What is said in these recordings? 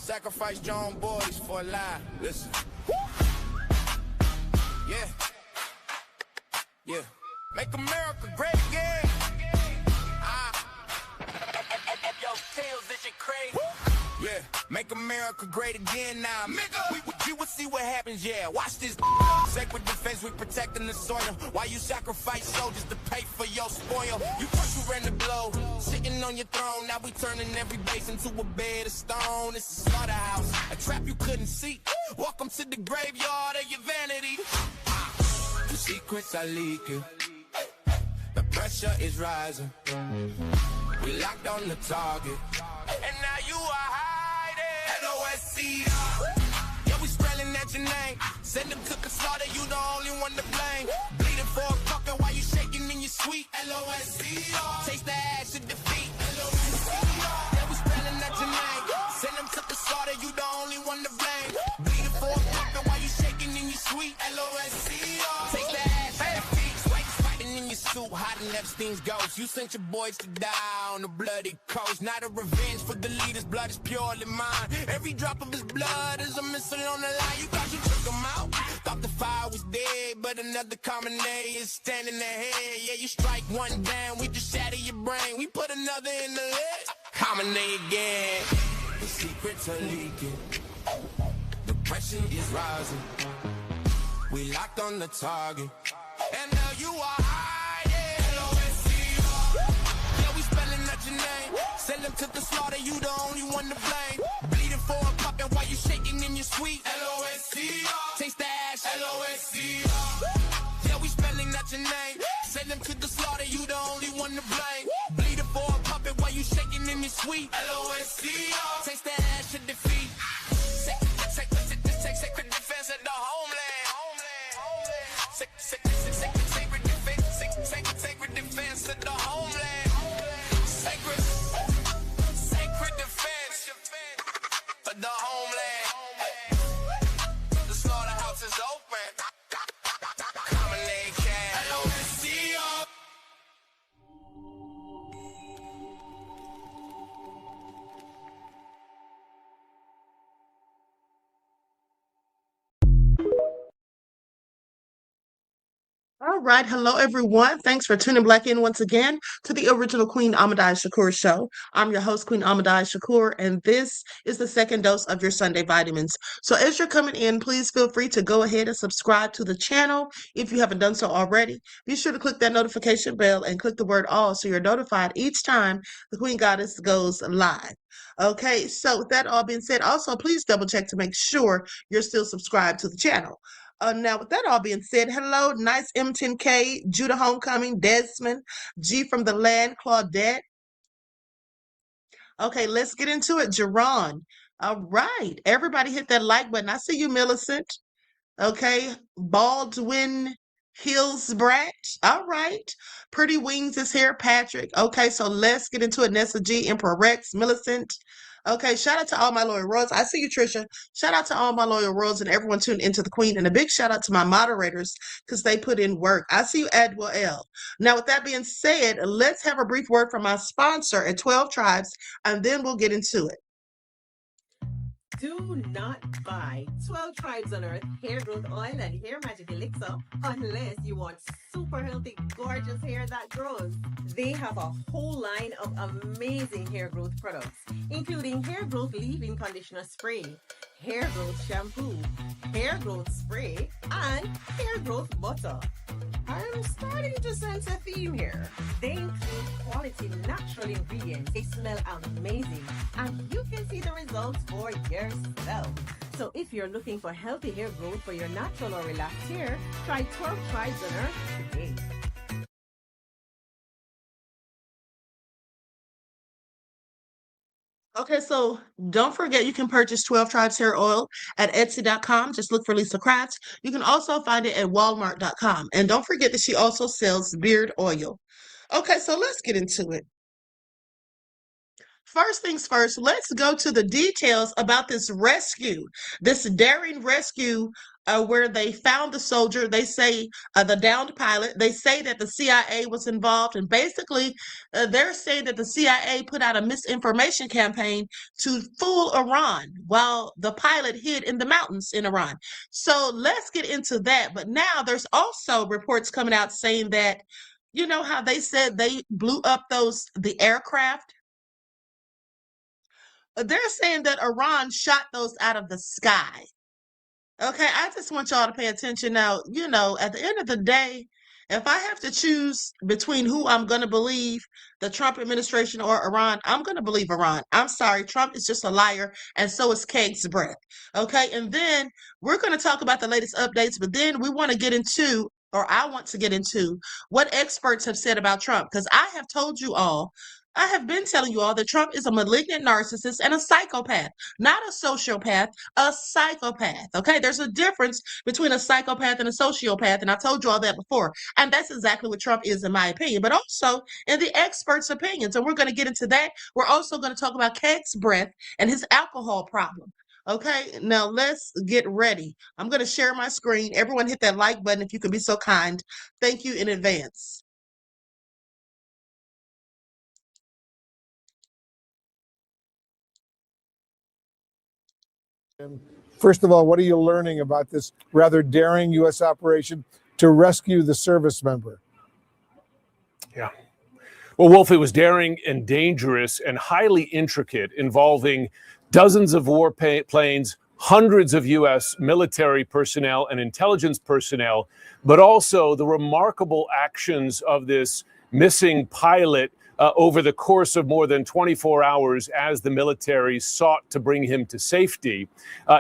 Sacrifice your own boys for a lie. Listen. Yeah. Yeah. Make America great again. Yo, Tails, this shit crazy. Yeah, make America great again now. We will see what happens, yeah. Watch this. Sacred defense, we protecting the soil. Why you sacrifice soldiers to pay for your spoil? You first who ran the blow, sitting on your throne. Now we turning every base into a bed of stone. It's a slaughterhouse, a trap you couldn't see. Welcome to the graveyard of your vanity. The secrets are leaking. The pressure is rising. We locked on the target. And now you are hiding. LOSCR. Yeah, we spelling at your name. Send them to the slaughter, you the only one to blame. Bleeding for a puppet while you shaking in your sweet. LOSCR. Taste the ash of defeat. LOSCR. Yeah, we spelling at your name. Send them to the slaughter, you the only one to blame. Bleeding for a puppet while you shaking in your sweet. LOSCR. Taste the ash of defeat. In your suit, hiding Epstein's ghost. You sent your boys to die on the bloody coast. Not a revenge for the leader's blood is purely mine. Every drop of his blood is a missile on the line. You thought you took him out, thought the fire was dead, but another common day is standing ahead. Yeah, you strike one down, we just shatter your brain. We put another in the head. Common day again. The secrets are leaking. The pressure is rising. We locked on the target. And now you are hiding. LOSCR. Yeah, we spelling out your name. Send them to the slaughter, you the only one to blame. Bleeding for a puppet while you shaking in your sweet. LOSCR. Taste the ash. LOSCR. Yeah, we spelling out your name. Send them to the slaughter, you the only one to blame. Bleeding for a puppet while you shaking in your sweet. LOSCR. Taste the ash of defeat. Sacred defense of the homeland. Sacred defense of the homeland. Sacred defense of the homeland. The slaughterhouse is open. Common name can. LOSCR. All right. Hello, everyone. Thanks for tuning back in once again to the original Queen Shakur show. I'm your host, Queen Shakur, and this is the second dose of your Sunday vitamins. So as you're coming in, please feel free to go ahead and subscribe to the channel if you haven't done so already. Be sure to click that notification bell and click the word all so you're notified each time the Queen Goddess goes live. Okay, so with that all being said, also please double check to make sure you're still subscribed to the channel. Now, with that all being said, hello, nice M10K, Judah Homecoming, Desmond, G from the land, Claudette. Okay, let's get into it, Jerron. All right, everybody hit that like button. I see you, Millicent. Okay, Baldwin Hillsbrat. All right, Pretty Wings is here, Patrick. Okay, so let's get into it. Nessa G, Emperor Rex, Millicent. Okay, shout out to all my loyal royals. I see you, Trisha. Shout out to all my loyal royals and everyone tuned into the Queen. And a big shout out to my moderators because they put in work. I see you, Adwell L. Now, with that being said, let's have a brief word from my sponsor at 12 Tribes, and then we'll get into it. Do not buy 12 Tribes on Earth hair growth oil and hair magic elixir unless you want super healthy, gorgeous hair that grows. They have a whole line of amazing hair growth products, including hair growth leave-in conditioner spray, hair growth shampoo, hair growth spray, and hair growth butter. I'm starting to sense a theme here. They include quality natural ingredients. They smell amazing, and you can see the results for yourself. So if you're looking for healthy hair growth for your natural or relaxed hair, try 12 Tribes on Earth today. Okay, so don't forget you can purchase 12 Tribes hair oil at Etsy.com. Just look for Lisa Kratz. You can also find it at Walmart.com. And don't forget that she also sells beard oil. Okay, so let's get into it. First things first, let's go to the details about this rescue, this daring rescue where they found the soldier. They say the downed pilot. They say that the CIA was involved, and basically, they're saying that the CIA put out a misinformation campaign to fool Iran while the pilot hid in the mountains in Iran. So let's get into that. But now there's also reports coming out saying that, you know how they said they blew up the aircraft? They're saying that Iran shot those out of the sky. Okay, I just want y'all to pay attention now. You know, at the end of the day, if I have to choose between who I'm going to believe, the Trump administration or Iran, I'm going to believe Iran. I'm sorry, Trump is just a liar, and so is Hegseth breath. Okay, and then we're going to talk about the latest updates, but then we want to get into, or I want to get into, what experts have said about Trump, because I have told you all, I have been telling you all that Trump is a malignant narcissist and a psychopath, not a sociopath, a psychopath. Okay, there's a difference between a psychopath and a sociopath, and I told you all that before. And that's exactly what Trump is, in my opinion, but also in the experts' opinions. And we're going to get into that. We're also going to talk about Hegseth's breath and his alcohol problem. Okay, now let's get ready. I'm going to share my screen. Everyone hit that like button if you could be so kind. Thank you in advance. First of all, what are you learning about this rather daring U.S. operation to rescue the service member? Yeah. Well, Wolf, it was daring and dangerous and highly intricate, involving dozens of warplanes, hundreds of U.S. military personnel and intelligence personnel, but also the remarkable actions of this missing pilot over the course of more than 24 hours as the military sought to bring him to safety.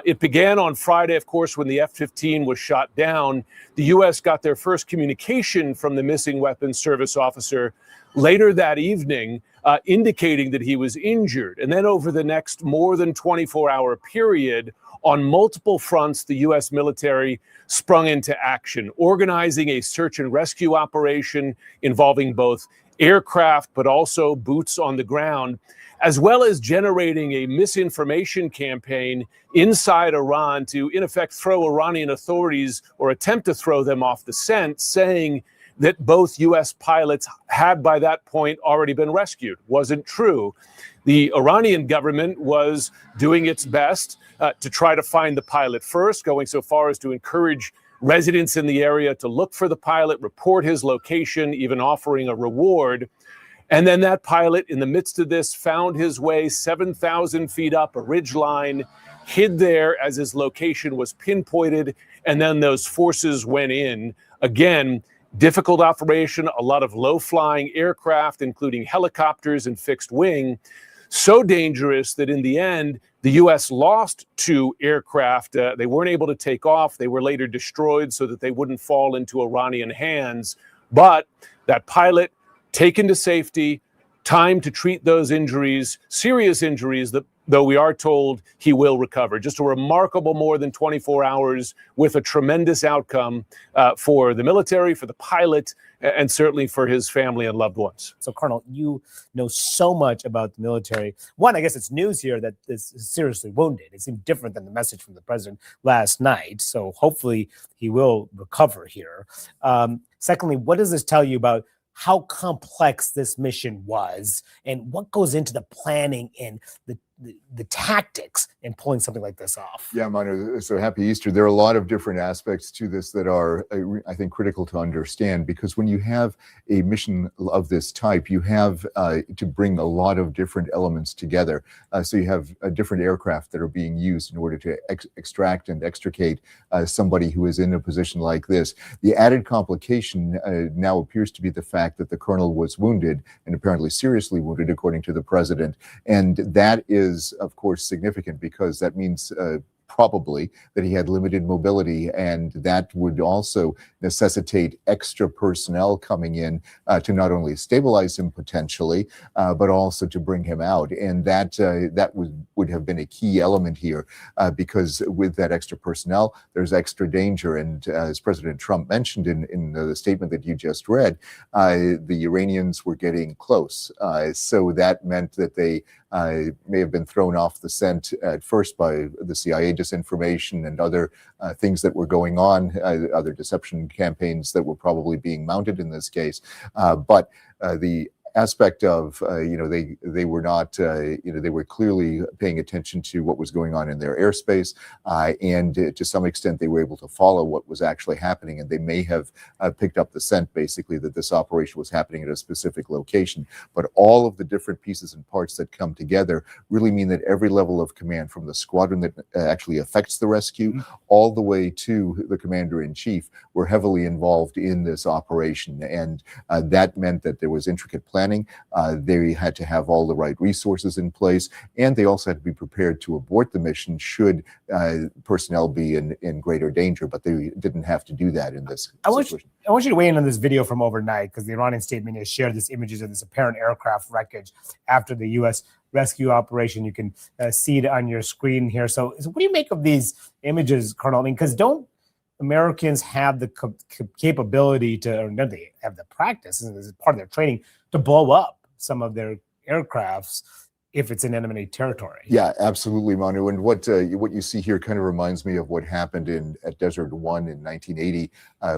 It began on Friday, of course, when the F-15 was shot down. The U.S. got their first communication from the missing weapons service officer later that evening, indicating that he was injured. And then over the next more than 24-hour period, on multiple fronts, the U.S. military sprung into action, organizing a search and rescue operation involving both aircraft, but also boots on the ground, as well as generating a misinformation campaign inside Iran to, in effect, throw Iranian authorities or attempt to throw them off the scent, saying that both U.S. pilots had by that point already been rescued. Wasn't true. The Iranian government was doing its best to try to find the pilot first, going so far as to encourage residents in the area to look for the pilot, report his location, even offering a reward. And then that pilot, in the midst of this, found his way 7,000 feet up a ridgeline, hid there as his location was pinpointed, and then those forces went in. Again, difficult operation, a lot of low-flying aircraft, including helicopters and fixed wing. So dangerous that in the end, the U.S. lost 2 aircraft. They weren't able to take off. They were later destroyed so that they wouldn't fall into Iranian hands. But that pilot taken to safety, time to treat those injuries, serious injuries, that though we are told he will recover. Just a remarkable more than 24 hours with a tremendous outcome for the military, for the pilot, and certainly for his family and loved ones. So, Colonel, you know so much about the military. One, I guess it's news here that this is seriously wounded. It seemed different than the message from the president last night. So hopefully he will recover here. Secondly, what does this tell you about how complex this mission was and what goes into the planning and the tactics in pulling something like this off? Yeah, Manu, so happy Easter. There are a lot of different aspects to this that are, I think, critical to understand, because when you have a mission of this type, you have to bring a lot of different elements together. So you have different aircraft that are being used in order to extract and extricate somebody who is in a position like this. The added complication now appears to be the fact that the colonel was wounded, and apparently seriously wounded, according to the president. And that is, of course, significant, because that means probably that he had limited mobility, and that would also necessitate extra personnel coming in to not only stabilize him potentially, but also to bring him out. And that would have been a key element here, because with that extra personnel, there's extra danger. And as President Trump mentioned in the statement that you just read, the Iranians were getting close. So that meant that they may have been thrown off the scent at first by the CIA disinformation and other things that were going on, other deception campaigns that were probably being mounted in this case. But the aspect of they were not they were clearly paying attention to what was going on in their airspace, and to some extent they were able to follow what was actually happening, and they may have picked up the scent basically that this operation was happening at a specific location. But all of the different pieces and parts that come together really mean that every level of command, from the squadron that actually affects the rescue all the way to the commander-in-chief, were heavily involved in this operation, and that meant that there was intricate planning. They had to have all the right resources in place, and they also had to be prepared to abort the mission should personnel be in greater danger, but they didn't have to do that in this situation. I want you to weigh in on this video from overnight, because the Iranian state media shared this images of this apparent aircraft wreckage after the U.S. rescue operation. You can see it on your screen here. So what do you make of these images, Colonel? I mean, because don't Americans have the capability to, or don't they have the practice, and this is part of their training, to blow up some of their aircrafts if it's in enemy territory? Yeah, absolutely, Manu. And what you see here kind of reminds me of what happened at Desert One in 1980,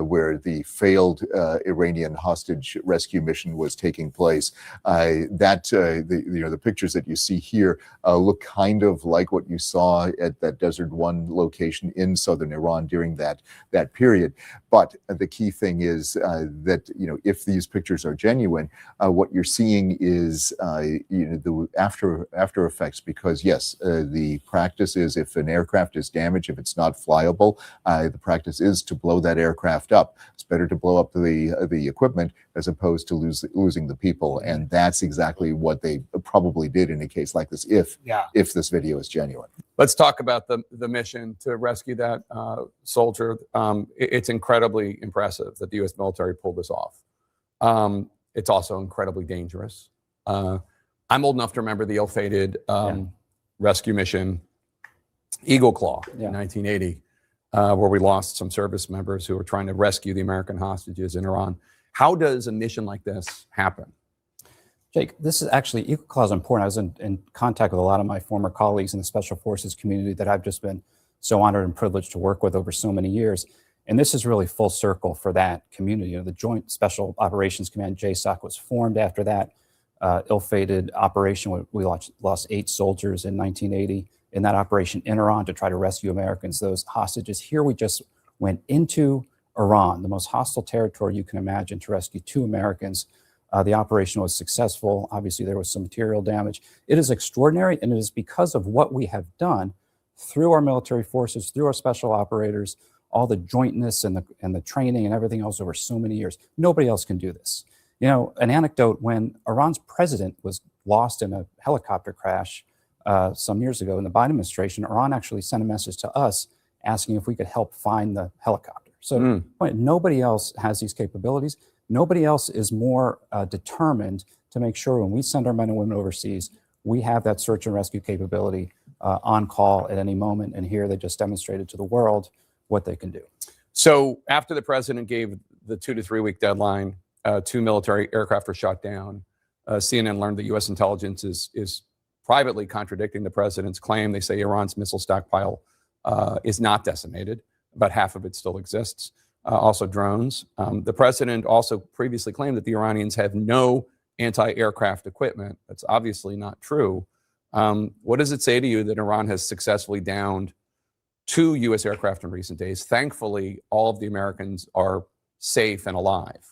where the failed Iranian hostage rescue mission was taking place. The pictures that you see here look kind of like what you saw at that Desert One location in southern Iran during that period. But the key thing is that if these pictures are genuine, what you're seeing is the after effects, because yes, the practice is, if an aircraft is damaged, if it's not flyable, the practice is to blow that aircraft up. It's better to blow up the equipment as opposed to losing the people, and that's exactly what they probably did in a case like this, if this video is genuine. Let's talk about the mission to rescue that soldier. It's incredibly impressive that the U.S. military pulled this off. It's also incredibly dangerous. I'm old enough to remember the ill-fated rescue mission, Eagle Claw, in 1980, where we lost some service members who were trying to rescue the American hostages in Iran. How does a mission like this happen? Jake, this is actually, Eagle Claw is important. I was in contact with a lot of my former colleagues in the Special Forces community that I've just been so honored and privileged to work with over so many years. And this is really full circle for that community. The Joint Special Operations Command, JSOC, was formed after that ill-fated operation. We lost 8 soldiers in 1980 in that operation in Iran to try to rescue Americans, those hostages. Here we just went into Iran, the most hostile territory you can imagine, to rescue 2 Americans. The operation was successful. Obviously, there was some material damage. It is extraordinary, and it is because of what we have done through our military forces, through our special operators, all the jointness and the training and everything else over so many years. Nobody else can do this. An anecdote: when Iran's president was lost in a helicopter crash some years ago in the Biden administration, Iran actually sent a message to us asking if we could help find the helicopter. So nobody else has these capabilities. Nobody else is more determined to make sure when we send our men and women overseas, we have that search and rescue capability on call at any moment. And here they just demonstrated to the world what they can do. So after the president gave the 2 to 3 week deadline, 2 military aircraft were shot down. CNN learned that U.S. intelligence is privately contradicting the president's claim. They say Iran's missile stockpile is not decimated. About half of it still exists. Also drones. The president also previously claimed that the Iranians have no anti-aircraft equipment. That's obviously not true. What does it say to you that Iran has successfully downed 2 U.S. aircraft in recent days? Thankfully, all of the Americans are safe and alive.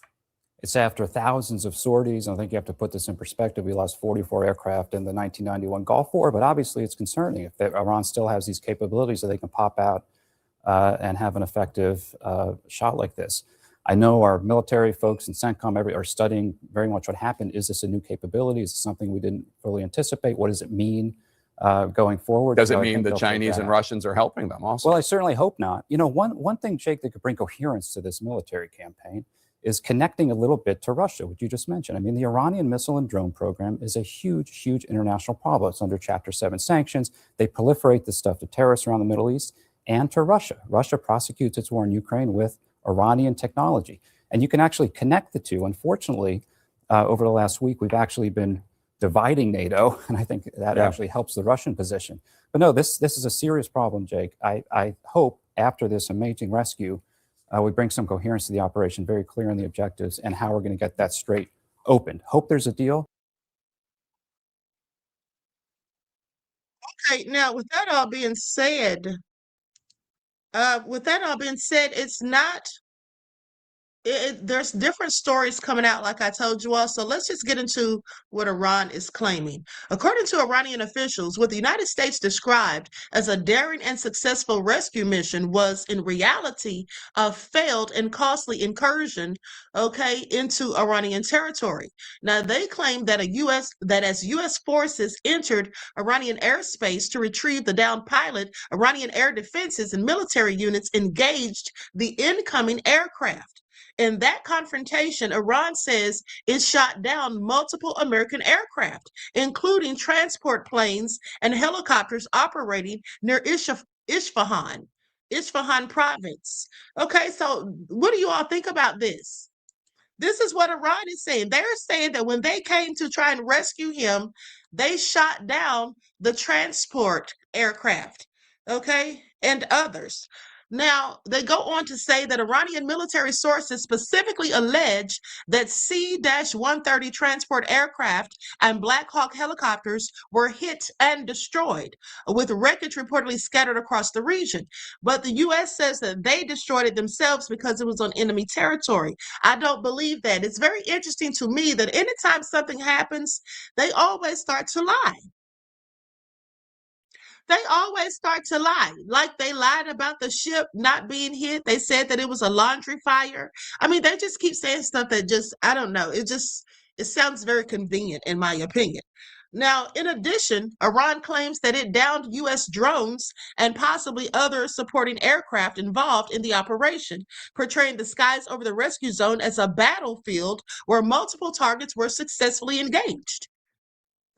It's after thousands of sorties. I think you have to put this in perspective. We lost 44 aircraft in the 1991 Gulf War, but obviously it's concerning if Iran still has these capabilities that they can pop out and have an effective shot like this. I know our military folks in CENTCOM are studying very much what happened. Is this a new capability? Is this something we didn't fully anticipate? What does it mean going forward? Does it mean the Chinese and Russians are helping them also? Well, I certainly hope not. One thing, Jake, that could bring coherence to this military campaign is connecting a little bit to Russia, which you just mentioned. I mean, the Iranian missile and drone program is a huge, huge international problem. It's under Chapter 7 sanctions. They proliferate this stuff to terrorists around the Middle East and to Russia. Russia prosecutes its war in Ukraine with Iranian technology. And you can actually connect the two. Unfortunately, over the last week, we've actually been dividing NATO, and I think that actually helps the Russian position. But no, this is a serious problem, Jake. I hope after this amazing rescue, we bring some coherence to the operation, very clear on the objectives and how we're going to get that straight opened. Hope there's a deal. Okay, now with that all being said, it's not. There's different stories coming out, like I told you all. So let's just get into what Iran is claiming. According to Iranian officials, what the United States described as a daring and successful rescue mission was in reality a failed and costly incursion, into Iranian territory. Now they claim that as U.S. forces entered Iranian airspace to retrieve the downed pilot, Iranian air defenses and military units engaged the incoming aircraft. In that confrontation, Iran says it shot down multiple American aircraft, including transport planes and helicopters operating near Isfahan province. Okay, so what do you all think about this? This is what Iran is saying. They're saying that when they came to try and rescue him, they shot down the transport aircraft, and others. Now, they go on to say that Iranian military sources specifically allege that C-130 transport aircraft and Black Hawk helicopters were hit and destroyed, with wreckage reportedly scattered across the region. But the U.S. says that they destroyed it themselves because it was on enemy territory. I don't believe that. It's very interesting to me that anytime something happens, they always start to lie. They always start to lie. Like they lied about the ship not being hit. They said that it was a laundry fire. I mean, they just keep saying stuff that just, I don't know. It sounds very convenient in my opinion. Now, in addition, Iran claims that it downed U.S. drones and possibly other supporting aircraft involved in the operation, portraying the skies over the rescue zone as a battlefield where multiple targets were successfully engaged.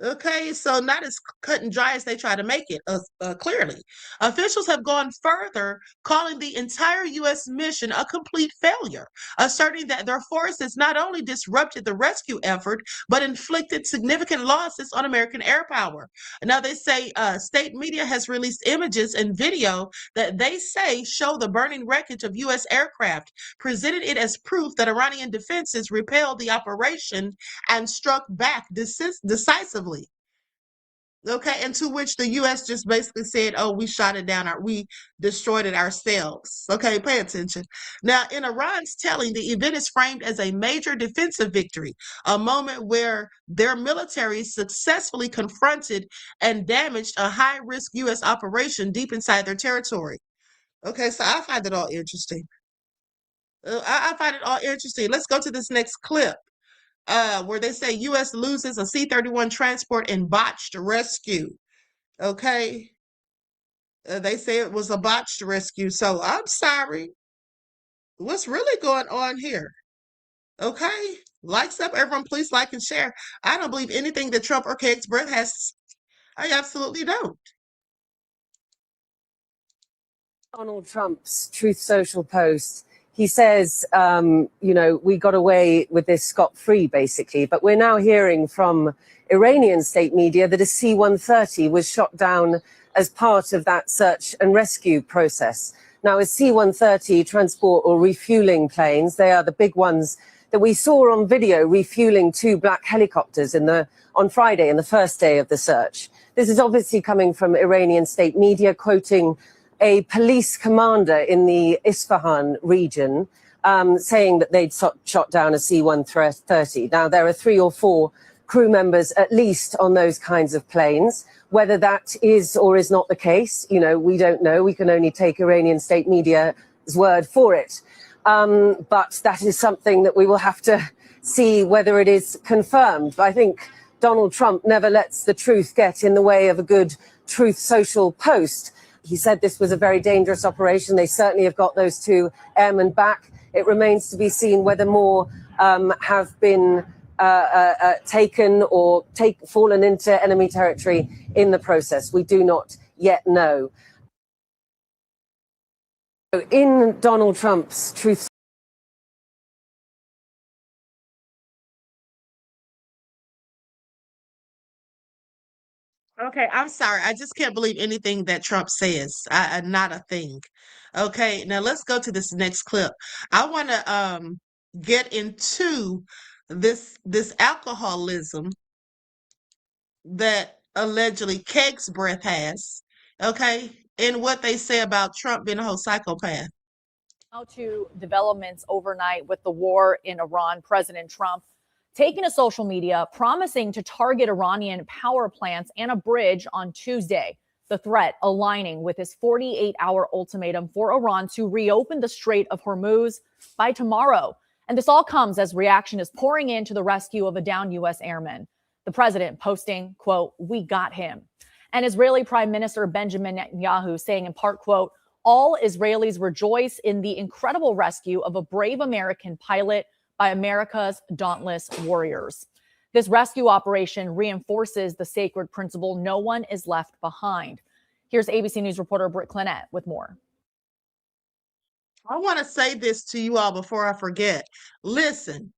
Okay, so not as cut and dry as they try to make it, clearly. Officials have gone further, calling the entire U.S. mission a complete failure, asserting that their forces not only disrupted the rescue effort, but inflicted significant losses on American air power. Now, they say state media has released images and video that they say show the burning wreckage of U.S. aircraft, presented it as proof that Iranian defenses repelled the operation and struck back decisively. Okay, and to which the U.S. just basically said, oh, we shot it down, we destroyed it ourselves. Okay, pay attention. Now, in Iran's telling, the event is framed as a major defensive victory, a moment where their military successfully confronted and damaged a high-risk U.S. operation deep inside their territory. Okay, so I find it all interesting. I find it all interesting. Let's go to this next clip. Where they say U.S. loses a C-31 transport in botched rescue. Okay. They say it was a botched rescue. So I'm sorry. What's really going on here? Okay. Likes up, everyone. Please like and share. I don't believe anything that Trump or Hegseth has. I absolutely don't. Donald Trump's Truth Social post. He says, we got away with this scot-free, basically. But we're now hearing from Iranian state media that a C-130 was shot down as part of that search and rescue process. Now, a C-130 transport or refueling planes, they are the big ones that we saw on video refueling two black helicopters on Friday, in the first day of the search. This is obviously coming from Iranian state media, quoting a police commander in the Isfahan region, saying that they'd shot down a C-130. Now, there are 3 or 4 crew members at least on those kinds of planes. Whether that is or is not the case, we don't know. We can only take Iranian state media's word for it. But that is something that we will have to see whether it is confirmed. I think Donald Trump never lets the truth get in the way of a good Truth Social post. He said this was a very dangerous operation. They certainly have got those 2 airmen back. It remains to be seen whether more have been taken or fallen into enemy territory in the process. We do not yet know. In Donald Trump's Truth Okay, I'm sorry. I just can't believe anything that Trump says. Not a thing. Okay, now let's go to this next clip. I want to get into this alcoholism that allegedly Keg's breath has. Okay, and what they say about Trump being a whole psychopath. Now to developments overnight with the war in Iran. President Trump taking to social media, promising to target Iranian power plants and a bridge on Tuesday. The threat aligning with his 48-hour ultimatum for Iran to reopen the Strait of Hormuz by tomorrow. And this all comes as reaction is pouring in to the rescue of a downed U.S. airman. The president posting, quote, "We got him." And Israeli Prime Minister Benjamin Netanyahu saying in part, quote, "All Israelis rejoice in the incredible rescue of a brave American pilot by America's dauntless warriors." This rescue operation reinforces the sacred principle no one is left behind. Here's ABC News reporter Britt Clinette with more. I want to say this to you all before I forget. Listen,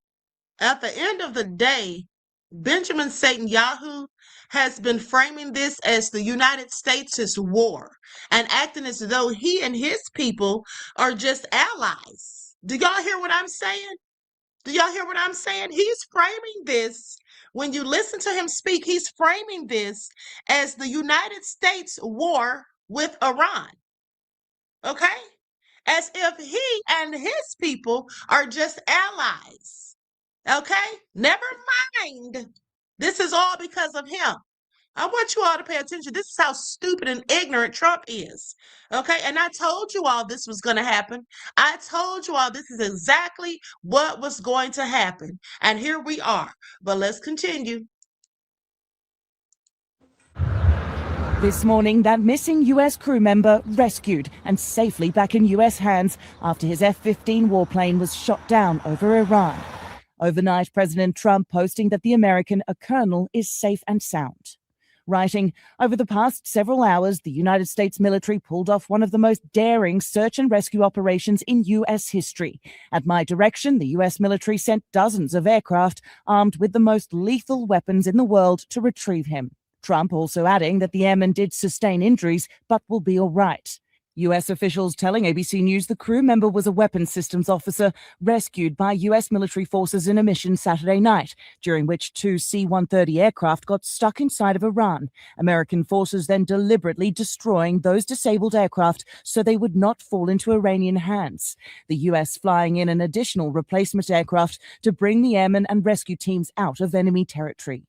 at the end of the day, Benjamin Netanyahu has been framing this as the United States' war and acting as though he and his people are just allies. Do y'all hear what I'm saying? Do y'all hear what I'm saying? He's framing this, when you listen to him speak, he's framing this as the United States war with Iran. Okay? As if he and his people are just allies. Okay? Never mind. This is all because of him. I want you all to pay attention. This is how stupid and ignorant Trump is. Okay? And I told you all this was going to happen. I told you all this is exactly what was going to happen. And here we are. But let's continue. This morning, that missing U.S. crew member rescued and safely back in U.S. hands after his F-15 warplane was shot down over Iran. Overnight, President Trump posting that the American, a colonel, is safe and sound. Writing, "Over the past several hours, the United States military pulled off one of the most daring search and rescue operations in U.S. history. At my direction, the U.S. military sent dozens of aircraft armed with the most lethal weapons in the world to retrieve him." Trump also adding that the airman did sustain injuries, but will be all right. U.S. officials telling ABC News the crew member was a weapons systems officer rescued by U.S. military forces in a mission Saturday night, during which 2 C-130 aircraft got stuck inside of Iran. American forces then deliberately destroying those disabled aircraft so they would not fall into Iranian hands. The U.S. flying in an additional replacement aircraft to bring the airmen and rescue teams out of enemy territory.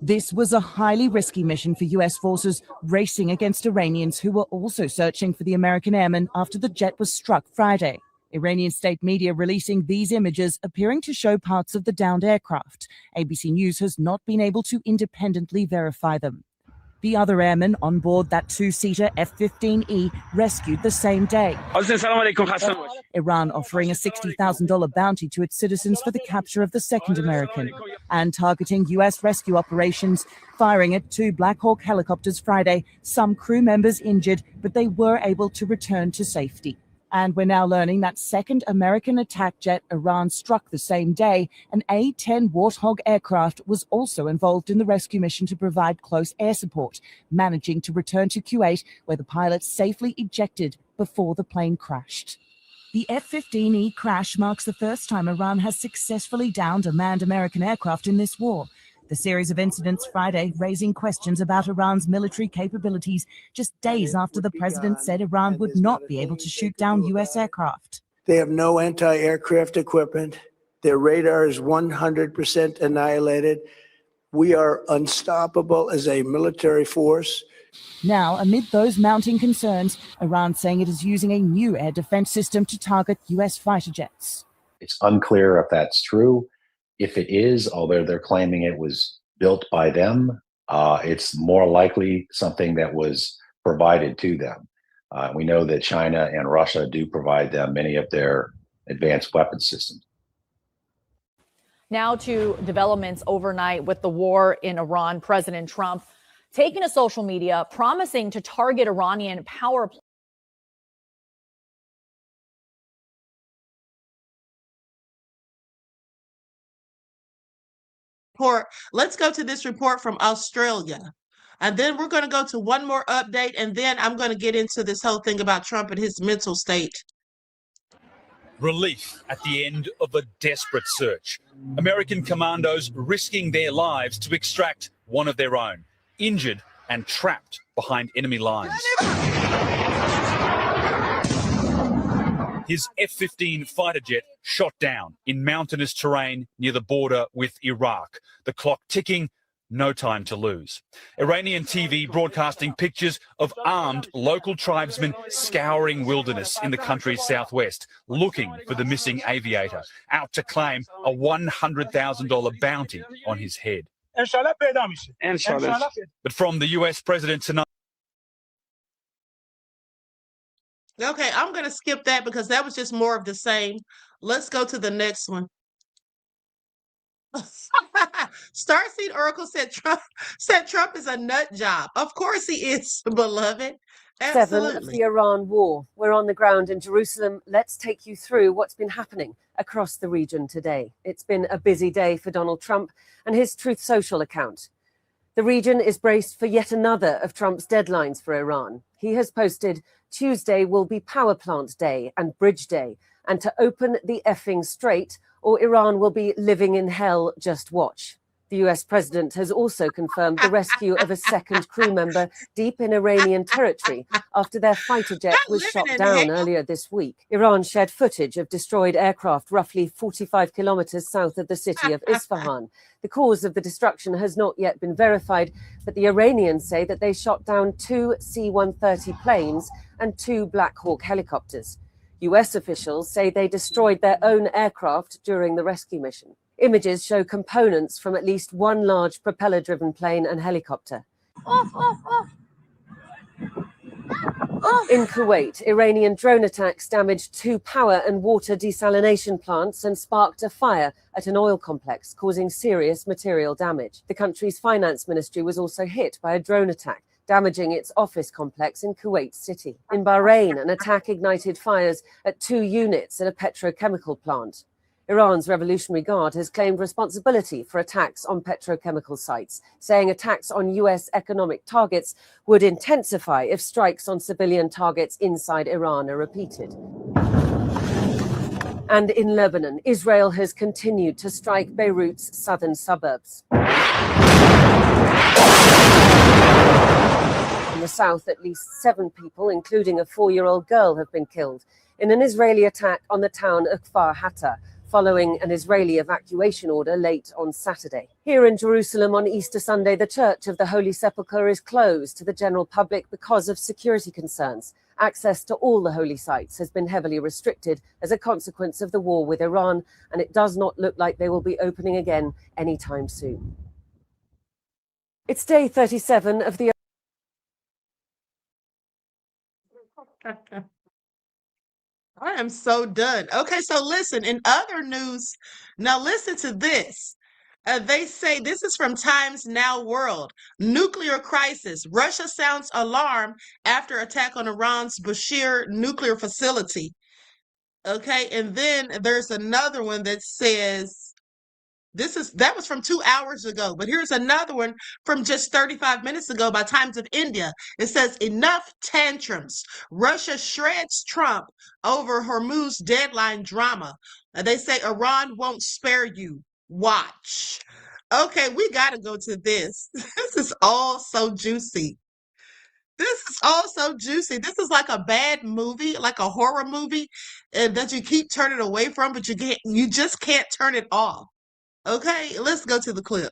This was a highly risky mission for U.S. forces racing against Iranians who were also searching for the American airman after the jet was struck Friday. Iranian state media releasing these images appearing to show parts of the downed aircraft. ABC News has not been able to independently verify them. The other airmen on board that 2-seater F-15E rescued the same day. Iran offering a $60,000 bounty to its citizens for the capture of the second American, and targeting U.S. rescue operations, firing at 2 Black Hawk helicopters Friday, some crew members injured, but they were able to return to safety. And we're now learning that second American attack jet Iran struck the same day, an A-10 Warthog aircraft, was also involved in the rescue mission to provide close air support, managing to return to Kuwait, where the pilot safely ejected before the plane crashed. The F-15E crash marks the first time Iran has successfully downed a manned American aircraft in this war. The series of incidents Friday raising questions about Iran's military capabilities just days after the president said Iran would not be able to shoot down U.S. aircraft. They have no anti-aircraft equipment. Their radar is 100% annihilated. We are unstoppable as a military force. Now, amid those mounting concerns, Iran saying it is using a new air defense system to target U.S. fighter jets. It's unclear if that's true. If it is, although they're claiming it was built by them, it's more likely something that was provided to them. We know that China and Russia do provide them many of their advanced weapon systems. Now to developments overnight with the war in Iran. President Trump taking to social media, promising to target Iranian power plants. Let's go to this report from Australia. And then we're going to go to one more update, and then I'm going to get into this whole thing about Trump and his mental state. Relief at the end of a desperate search. American commandos risking their lives to extract one of their own, injured and trapped behind enemy lines. His F-15 fighter jet shot down in mountainous terrain near the border with Iraq. The clock ticking, no time to lose. Iranian TV broadcasting pictures of armed local tribesmen scouring wilderness in the country's southwest, looking for the missing aviator, out to claim a $100,000 bounty on his head. But from the US president tonight. Okay, I'm going to skip that because that was just more of the same. Let's go to the next one. Starseed Oracle said Trump is a nut job. Of course he is, beloved. Absolutely. 7 of the Iran war. We're on the ground in Jerusalem. Let's take you through what's been happening across the region today. It's been a busy day for Donald Trump and his Truth Social account. The region is braced for yet another of Trump's deadlines for Iran. He has posted Tuesday will be power plant day and bridge day, and to open the effing strait, or Iran will be living in hell, just watch. The US president has also confirmed the rescue of a second crew member deep in Iranian territory after their fighter jet was shot down earlier this week. Iran shared footage of destroyed aircraft roughly 45 kilometers south of the city of Isfahan. The cause of the destruction has not yet been verified, but the Iranians say that they shot down 2 C-130 planes and 2 Black Hawk helicopters. US officials say they destroyed their own aircraft during the rescue mission. Images show components from at least one large propeller-driven plane and helicopter. In Kuwait, Iranian drone attacks damaged 2 power and water desalination plants and sparked a fire at an oil complex, causing serious material damage. The country's finance ministry was also hit by a drone attack, damaging its office complex in Kuwait City. In Bahrain, an attack ignited fires at 2 units at a petrochemical plant. Iran's Revolutionary Guard has claimed responsibility for attacks on petrochemical sites, saying attacks on US economic targets would intensify if strikes on civilian targets inside Iran are repeated. And in Lebanon, Israel has continued to strike Beirut's southern suburbs. In the south, at least 7 people, including a 4-year-old girl, have been killed in an Israeli attack on the town of Kfar Hatta, following an Israeli evacuation order late on Saturday. Here in Jerusalem on Easter Sunday, the Church of the Holy Sepulchre is closed to the general public because of security concerns. Access to all the holy sites has been heavily restricted as a consequence of the war with Iran, and it does not look like they will be opening again anytime soon. It's day 37 of the... I am so done. Okay, so listen, in other news, now listen to this. They say this is from Times Now World. Nuclear crisis. Russia sounds alarm after attack on Iran's Bushehr nuclear facility. Okay, and then there's another one that says, that was from 2 hours ago, but here's another one from just 35 minutes ago by Times of India. It says, enough tantrums. Russia shreds Trump over Hormuz deadline drama. They say Iran won't spare you. Watch. Okay, we got to go to this. This is all so juicy. This is all so juicy. This is like a bad movie, like a horror movie, that you keep turning away from, but you just can't turn it off. Okay, let's go to the clip.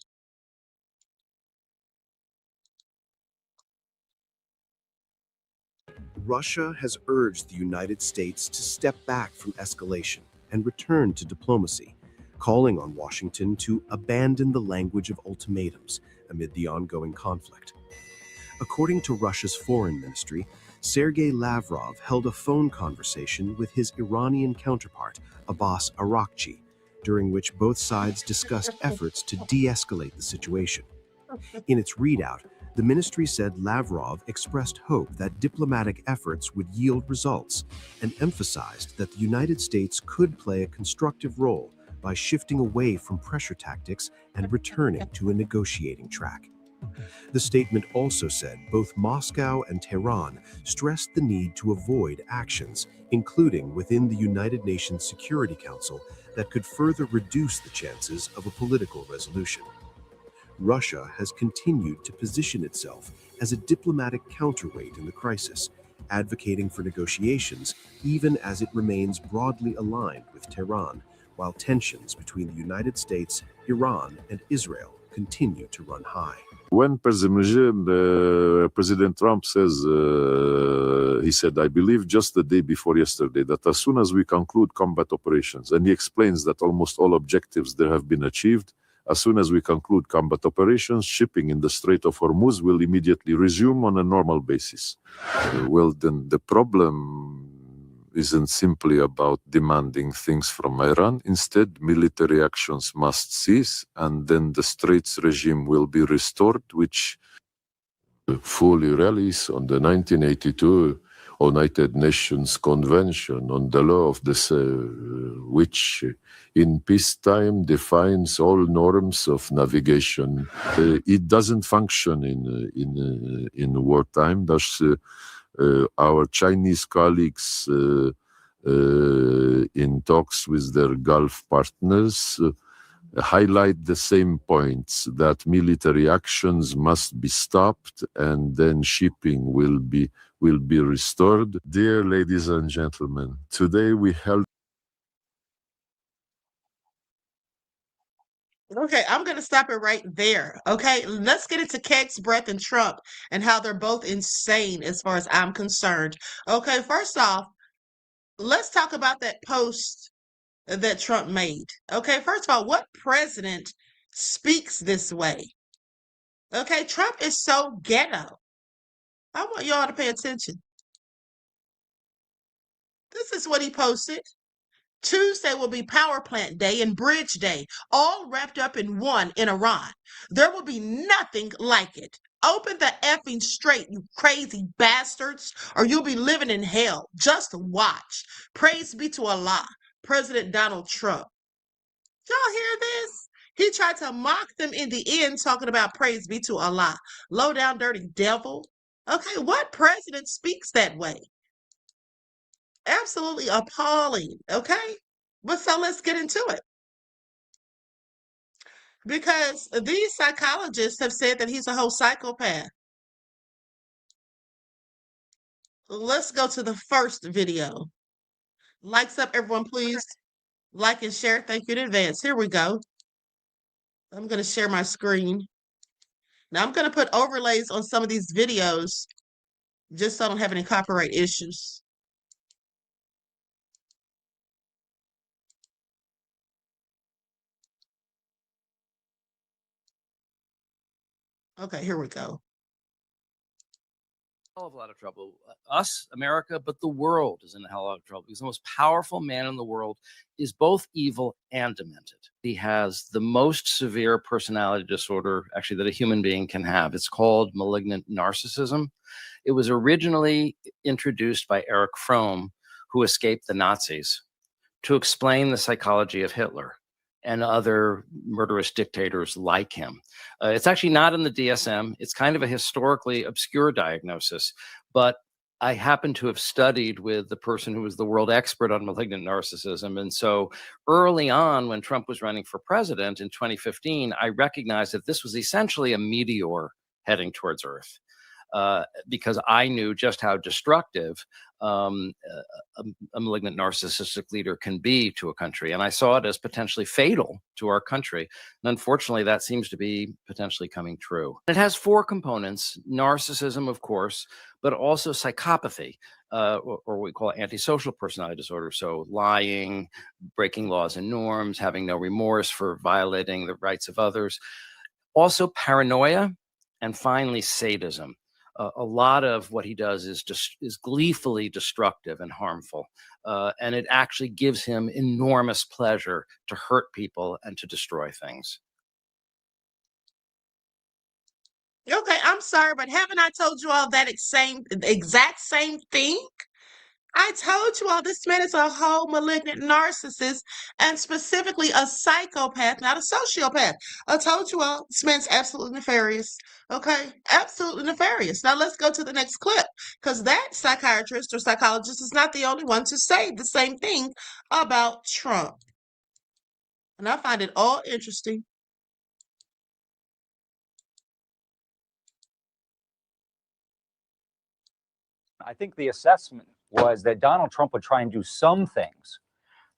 Russia has urged the United States to step back from escalation and return to diplomacy, calling on Washington to abandon the language of ultimatums amid the ongoing conflict. According to Russia's foreign ministry, Sergei Lavrov held a phone conversation with his Iranian counterpart, Abbas Araghchi, during which both sides discussed efforts to de-escalate the situation. In its readout, the ministry said Lavrov expressed hope that diplomatic efforts would yield results and emphasized that the United States could play a constructive role by shifting away from pressure tactics and returning to a negotiating track. The statement also said both Moscow and Tehran stressed the need to avoid actions, including within the United Nations Security Council, that could further reduce the chances of a political resolution. Russia has continued to position itself as a diplomatic counterweight in the crisis, advocating for negotiations even as it remains broadly aligned with Tehran, while tensions between the United States, Iran, and Israel continue to run high. When President Trump says, he said, I believe just the day before yesterday, that as soon as we conclude combat operations, and he explains that almost all objectives there have been achieved, as soon as we conclude combat operations, shipping in the Strait of Hormuz will immediately resume on a normal basis. Well, then the problem isn't simply about demanding things from Iran. Instead, military actions must cease, and then the Straits regime will be restored, which fully relies on the 1982 United Nations Convention on the Law of the Sea, which in peacetime defines all norms of navigation. It doesn't function in wartime. Thus, our Chinese colleagues in talks with their Gulf partners highlight the same points, that military actions must be stopped and then shipping will be restored. Dear ladies and gentlemen, today we held. Okay, I'm going to stop it right there. Okay, let's get into Kex, Breath, and Trump and how they're both insane as far as I'm concerned. Okay, first off, let's talk about that post that Trump made. Okay, first of all, what president speaks this way? Okay, Trump is so ghetto. I want y'all to pay attention. This is what he posted. Tuesday will be Power Plant Day and Bridge Day, all wrapped up in one in Iran. There will be nothing like it. Open the effing straight, you crazy bastards, or you'll be living in hell. Just watch. Praise be to Allah, President Donald Trump. Y'all hear this? He tried to mock them in the end, talking about praise be to Allah. Low down, dirty devil. Okay, what president speaks that way? Absolutely appalling, okay? But so let's get into it. Because these psychologists have said that he's a whole psychopath. Let's go to the first video. Likes up, everyone, please. Like and share. Thank you in advance. Here we go. I'm going to share my screen. Now, I'm going to put overlays on some of these videos just so I don't have any copyright issues. Okay, here we go. Hell of a lot of trouble. Us, America, but the world is in a hell of a lot of trouble because the most powerful man in the world is both evil and demented. He has the most severe personality disorder, actually, that a human being can have. It's called malignant narcissism. It was originally introduced by Erich Fromm, who escaped the Nazis, to explain the psychology of Hitler and other murderous dictators like him. It's actually not in the DSM. It's kind of a historically obscure diagnosis, but I happen to have studied with the person who was the world expert on malignant narcissism. And so early on, when Trump was running for president in 2015, I recognized that this was essentially a meteor heading towards Earth. Because I knew just how destructive a malignant narcissistic leader can be to a country. And I saw it as potentially fatal to our country. And unfortunately, that seems to be potentially coming true. It has four components: narcissism, of course, but also psychopathy, or what we call antisocial personality disorder. So lying, breaking laws and norms, having no remorse for violating the rights of others. Also paranoia, and finally sadism. A lot of what he does is gleefully destructive and harmful. And it actually gives him enormous pleasure to hurt people and to destroy things. Okay, I'm sorry, but haven't I told you all that exact same thing? I told you all this man is a whole malignant narcissist and specifically a psychopath, not a sociopath. I told you all this man's absolutely nefarious. Okay, absolutely nefarious. Now let's go to the next clip because that psychiatrist or psychologist is not the only one to say the same thing about Trump. And I find it all interesting. I think the assessment was that Donald Trump would try and do some things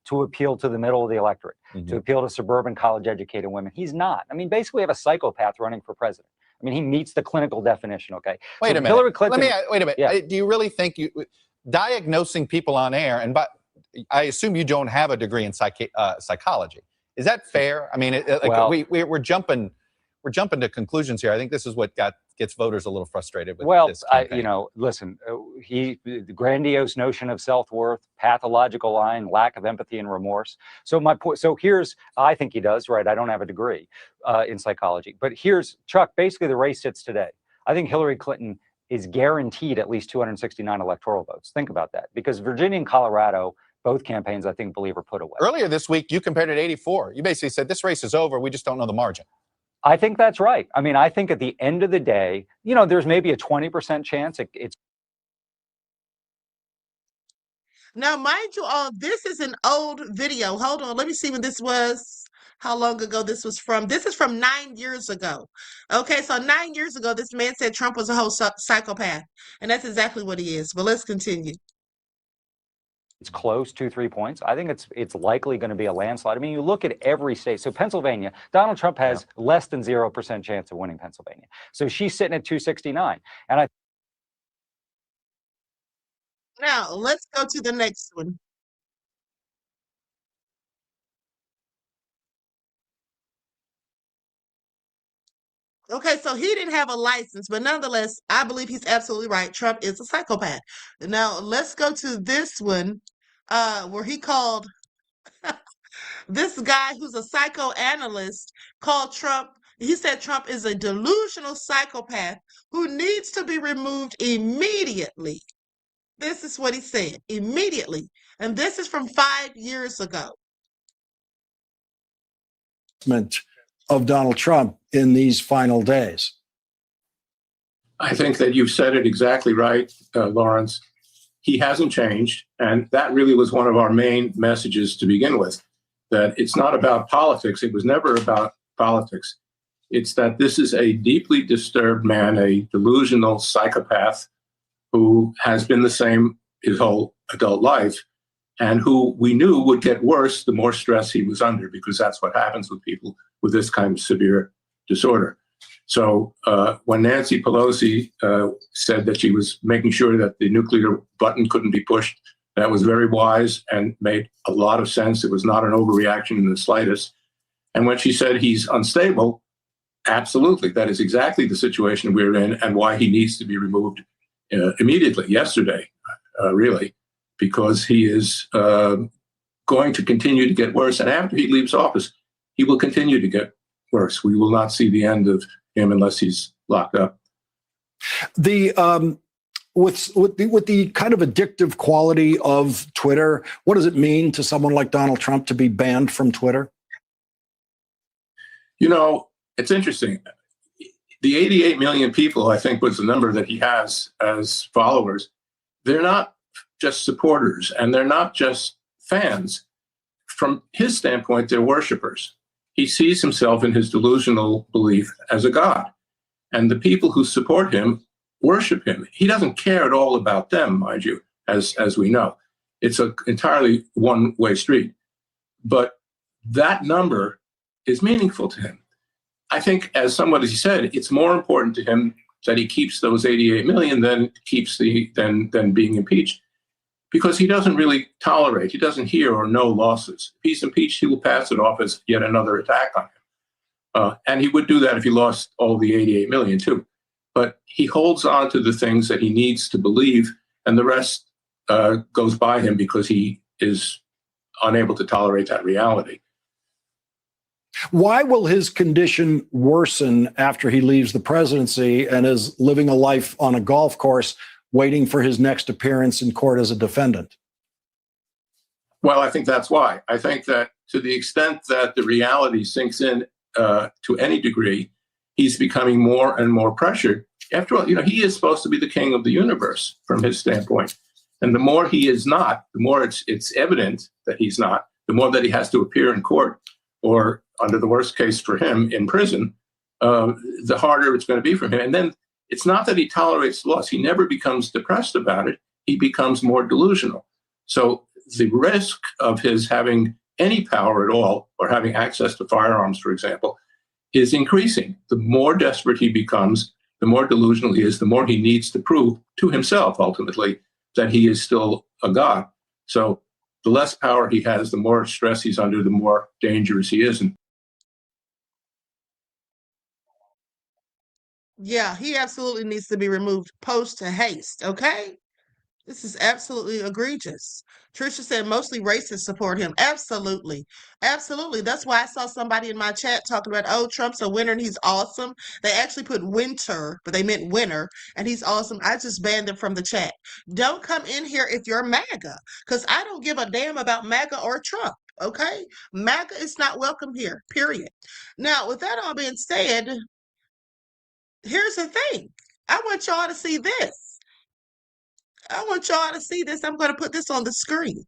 to appeal to the middle of the electorate, to appeal to suburban college-educated women. He's not. I mean, basically, we have a psychopath running for president. I mean, he meets the clinical definition, okay? Wait So a minute. Hillary Clinton, wait a minute. Yeah. Do you really think diagnosing people on air, and I assume you don't have a degree in psychology. Is that fair? I mean, Well- we're jumping to conclusions here. I think this is what gets voters a little frustrated with well, this campaign. listen, the grandiose notion of self-worth, pathological lying, lack of empathy and remorse. So my point, I think he does, right? I don't have a degree in psychology, but here's Chuck, basically the race sits today. I think Hillary Clinton is guaranteed at least 269 electoral votes. Think about that, because Virginia and Colorado, both campaigns, I think, believe are put away. Earlier this week, you compared it to 84. You basically said this race is over. We just don't know the margin. I think that's right. I mean, I think at the end of the day, there's maybe a 20% chance it's. Now, mind you all, this is an old video. Hold on, let me see when this was, how long ago this was from. This is from 9 years ago. Okay, so 9 years ago, this man said Trump was a whole psychopath, and that's exactly what he is. But let's continue. It's close, 2-3 points. I think it's likely going to be a landslide. I mean, you look at every state. So Pennsylvania, Donald Trump has less than 0% chance of winning Pennsylvania. So she's sitting at 269. And Now, let's go to the next one. Okay, so he didn't have a license, but nonetheless, I believe he's absolutely right. Trump is a psychopath. Now, let's go to this one, where he called this guy who's a psychoanalyst called Trump. He said Trump is a delusional psychopath who needs to be removed immediately. This is what he said, immediately. And this is from 5 years ago. Of Donald Trump in these final days. I think that you've said it exactly right, Lawrence. He hasn't changed. And that really was one of our main messages to begin with, that it's not about politics. It was never about politics. It's that this is a deeply disturbed man, a delusional psychopath who has been the same his whole adult life, and who we knew would get worse the more stress he was under, because that's what happens with people with this kind of severe disorder. So when Nancy Pelosi said that she was making sure that the nuclear button couldn't be pushed, that was very wise and made a lot of sense. It was not an overreaction in the slightest. And when she said he's unstable, absolutely, that is exactly the situation we're in and why he needs to be removed immediately, yesterday, really, because he is going to continue to get worse. And after he leaves office, he will continue to get worse. We will not see the end of him unless he's locked up. The with the kind of addictive quality of Twitter, what does it mean to someone like Donald Trump to be banned from Twitter? It's interesting. The 88 million people, I think, was the number that he has as followers. They're not just supporters and they're not just fans. From his standpoint, they're worshipers. He sees himself in his delusional belief as a god. And the people who support him worship him. He doesn't care at all about them, mind you, as we know. It's an entirely one-way street. But that number is meaningful to him. I think, as somebody said, it's more important to him that he keeps those 88 million than being impeached, because he doesn't really tolerate, he doesn't hear or know losses. If he's impeached, he will pass it off as yet another attack on him. And he would do that if he lost all the 88 million too. But he holds on to the things that he needs to believe, and the rest goes by him because he is unable to tolerate that reality. Why will his condition worsen after he leaves the presidency and is living a life on a golf course waiting for his next appearance in court as a defendant? Well, I think that's why. I think that to the extent that the reality sinks in to any degree, he's becoming more and more pressured. After all, he is supposed to be the king of the universe from his standpoint. And the more he is not, the more it's evident that he's not, the more that he has to appear in court or, under the worst case for him, in prison, the harder it's going to be for him. And then it's not that he tolerates loss. He never becomes depressed about it. He becomes more delusional. So the risk of his having any power at all or having access to firearms, for example, is increasing. The more desperate he becomes, the more delusional he is, the more he needs to prove to himself, ultimately, that he is still a god. So the less power he has, the more stress he's under, the more dangerous he is. Yeah, he absolutely needs to be removed post haste, okay? This is absolutely egregious. Trisha said mostly racists support him. Absolutely. Absolutely. That's why I saw somebody in my chat talking about, oh, Trump's a winner and he's awesome. They actually put winter, but they meant winner, and he's awesome. I just banned them from the chat. Don't come in here if you're MAGA, because I don't give a damn about MAGA or Trump. Okay? MAGA is not welcome here, period. Now, with that all being said, here's the thing. I want y'all to see this. I want y'all to see this. I'm going to put this on the screen.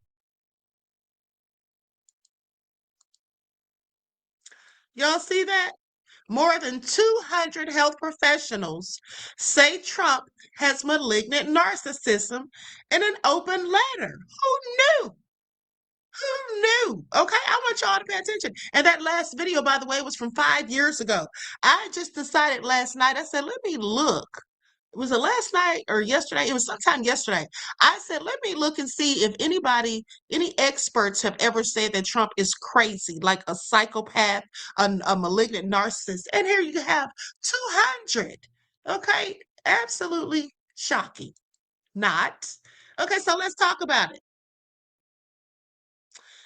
Y'all see that? More than 200 health professionals say Trump has malignant narcissism in an open letter. Who knew? Who knew? Okay, I want y'all to pay attention. And that last video, by the way, was from 5 years ago. I just decided last night, I said, let me look. Was it last night or yesterday? It was sometime yesterday. I said, let me look and see if any experts have ever said that Trump is crazy, like a psychopath, a malignant narcissist. And here you have 200. Okay, absolutely shocking. Not. Okay, so let's talk about it.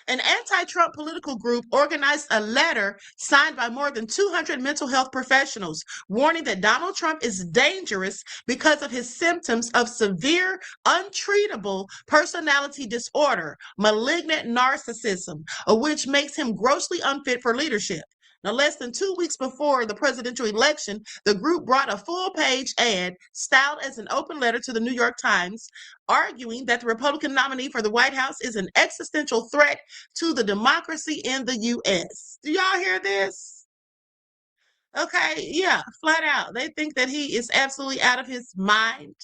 An anti-Trump political group organized a letter signed by more than 200 mental health professionals warning that Donald Trump is dangerous because of his symptoms of severe, untreatable personality disorder, malignant narcissism, which makes him grossly unfit for leadership. Now, less than 2 weeks before the presidential election, the group brought a full-page ad styled as an open letter to the New York Times, arguing that the Republican nominee for the White House is an existential threat to the democracy in the U.S. Do y'all hear this? Okay, yeah, flat out. They think that he is absolutely out of his mind,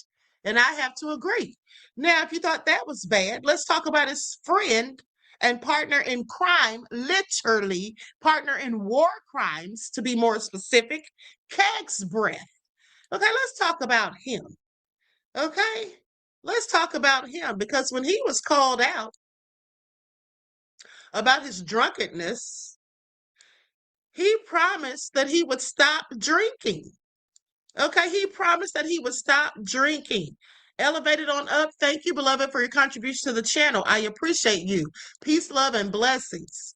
and I have to agree. Now, if you thought that was bad, let's talk about his friend and partner in crime, literally partner in war crimes, to be more specific, Hegseth. Okay, let's talk about him. Okay, let's talk about him, because when he was called out about his drunkenness, he promised that he would stop drinking. Okay, he promised that he would stop drinking. Elevated on up. Thank you, beloved, for your contribution to the channel. I appreciate you. Peace, love, and blessings.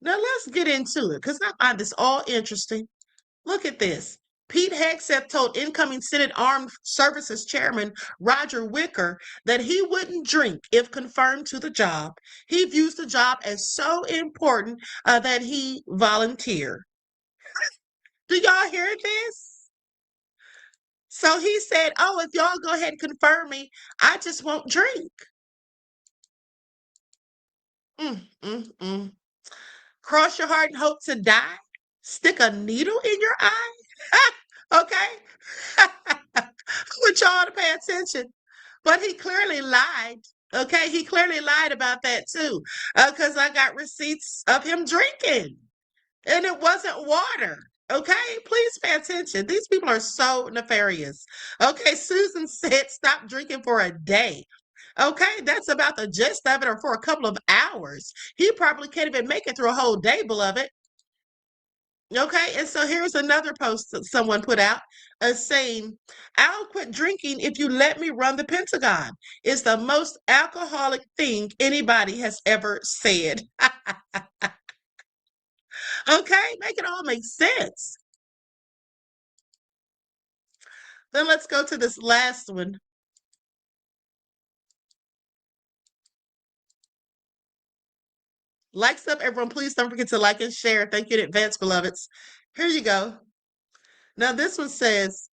Now let's get into it, because I find this all interesting. Look at this. Pete Hegseth told incoming Senate Armed Services Chairman Roger Wicker that he wouldn't drink if confirmed to the job. He views the job as so important that he volunteered. Do y'all hear this? So he said, oh, if y'all go ahead and confirm me, I just won't drink. Cross your heart and hope to die? Stick a needle in your eye? Okay? I want y'all to pay attention. But he clearly lied. Okay? He clearly lied about that too. Because I got receipts of him drinking. And it wasn't water. Okay, please pay attention. These people are so nefarious. Okay, Susan said stop drinking for a day. Okay, that's about the gist of it, or for a couple of hours. He probably can't even make it through a whole day, beloved. Okay, and so here's another post that someone put out saying, I'll quit drinking if you let me run the Pentagon. It's the most alcoholic thing anybody has ever said. Okay, make it all make sense. Then let's go to this last one. Likes up, everyone. Please don't forget to like and share. Thank you in advance, beloveds. Here you go. Now, this one says,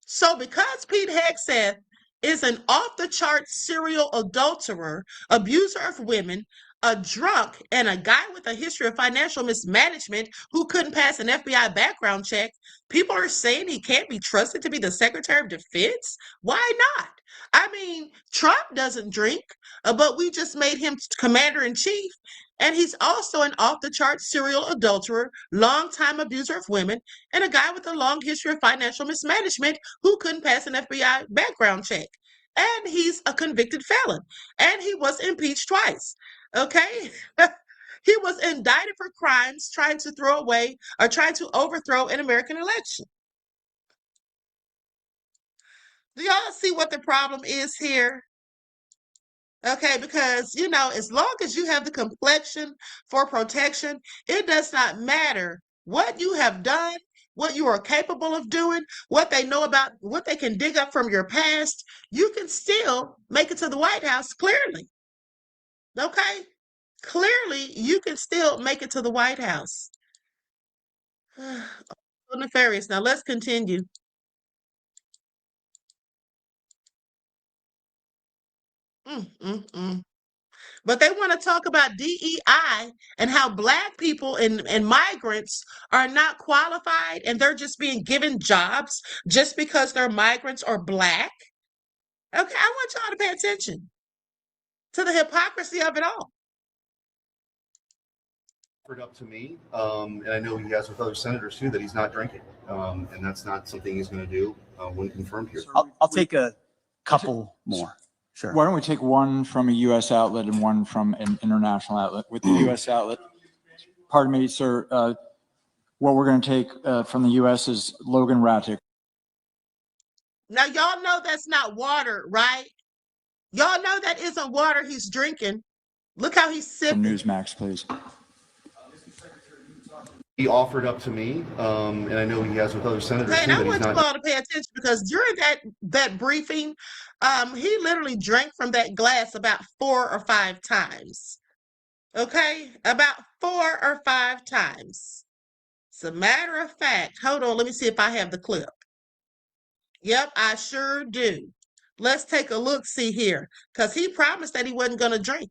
so because Pete Hegseth is an off-the-chart serial adulterer, abuser of women, a drunk, and a guy with a history of financial mismanagement who couldn't pass an FBI background check, people are saying he can't be trusted to be the Secretary of Defense? Why not? I mean, Trump doesn't drink, but we just made him commander-in-chief. And he's also an off-the-chart serial adulterer, longtime abuser of women, and a guy with a long history of financial mismanagement who couldn't pass an FBI background check. And he's a convicted felon. And he was impeached twice. Okay? He was indicted for crimes trying to throw away or trying to overthrow an American election. Do y'all see what the problem is here? Okay, because, you know, as long as you have the complexion for protection, it does not matter what you have done, what you are capable of doing, what they know about, what they can dig up from your past. You can still make it to the White House, clearly. Okay? Clearly, you can still make it to the White House. So nefarious. Now, let's continue. But they want to talk about DEI and how Black people and migrants are not qualified and they're just being given jobs just because they're migrants or Black. Okay, I want y'all to pay attention to the hypocrisy of it all. Up to me, and I know he has with other senators too, that he's not drinking, and that's not something he's going to do when confirmed here. I'll take a couple more. Sure. Why don't we take one from a U.S. outlet and one from an international outlet? With the U.S. outlet, pardon me, sir, what we're going to take from the U.S. is Logan Rattick. Now, y'all know that's not water, right? Y'all know that isn't water he's drinking. Look how he's sipping. From Newsmax, please. He offered up to me, and I know he has with other senators Okay, too, and I that he's want you not. all to pay attention because during that briefing, he literally drank from that glass about 4 or 5 times. Okay, about 4 or 5 times. As a matter of fact, hold on, let me see if I have the clip. Yep, I sure do. Let's take a look, see here, because he promised that he wasn't going to drink.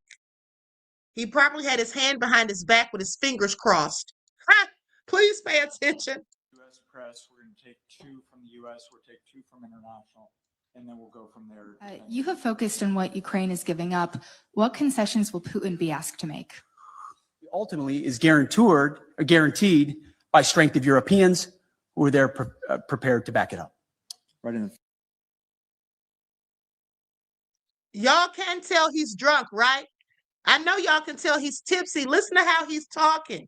He probably had his hand behind his back with his fingers crossed. Ha! Please pay attention. U.S. press, we're going to take 2 from the U.S., we'll take 2 from international, and then we'll go from there. You have focused on what Ukraine is giving up. What concessions will Putin be asked to make? Ultimately is guaranteed by strength of Europeans who are there prepared to back it up. Right in the Y'all can tell he's drunk, right? I know y'all can tell he's tipsy. Listen to how he's talking.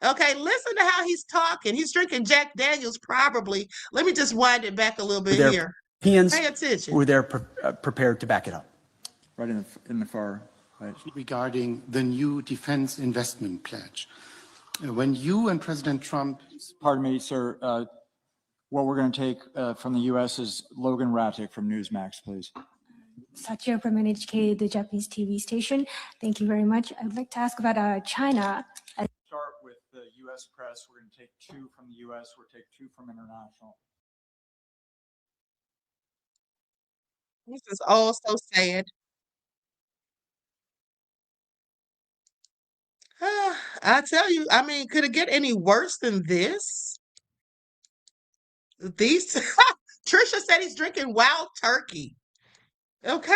Okay, listen to how he's talking. He's drinking Jack Daniels, probably. Let me just wind it back a little bit here. Europeans Pay attention. who are there prepared to back it up. Right in the far right. Regarding the new defense investment pledge. When you and President Trump... Pardon me, sir. What we're going to take from the U.S. is Logan Rattick from Newsmax, please. Satya from NHK, the Japanese TV station. Thank you very much. I'd like to ask about China. Start with the U.S. press. We're going to take 2 from the U.S. We'll take 2 from international. This is all so sad. I tell you, I mean, could it get any worse than this? These Trisha said he's drinking wild turkey. Okay,